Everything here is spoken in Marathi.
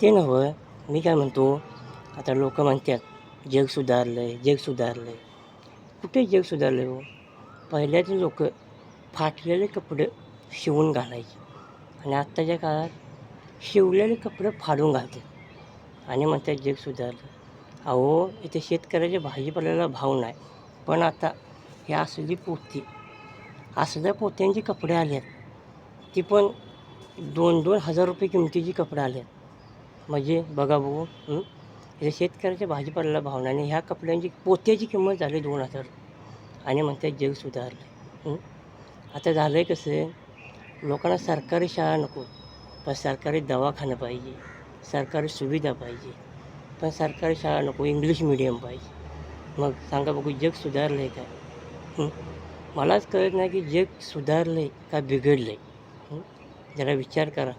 ते नव्हं, मी काय म्हणतो, आता लोकं म्हणतात जग सुधारलं आहे, जग सुधारलं आहे. कुठे जग सुधारलं आहे हो? पहिल्याचे लोकं फाटलेले कपडे शिवून घालायचे आणि आत्ताच्या काळात शिवलेले कपडे फाडून घालतात आणि म्हणतात जग सुधारलं. अहो, इथे शेतकऱ्याच्या भाजीपाल्याला भाव नाही. पण आता ही असली पोती, असल्या पोत्यांचे कपडे आले आहेत. ती पण 2-2 हजार रुपये किमतीची कपडे आले आहेत. म्हणजे बघा बघू, हे शेतकऱ्याच्या भाजीपाल्याला भाव नाही आणि ह्या कपड्यांची पोत्याची किंमत झाली 2,000 आणि म्हणतात जग सुधारलं. आता झालं आहे कसं, लोकांना सरकारी शाळा नको, पण सरकारी दवाखाना पाहिजे, सरकारी सुविधा पाहिजे. पण सरकारी शाळा नको, इंग्लिश मीडियम पाहिजे. मग सांगा बघू जग सुधारलं आहे काय? हं? मलाच कळत नाही की जग सुधारलं आहे का बिघडलं आहे? जरा विचार करा.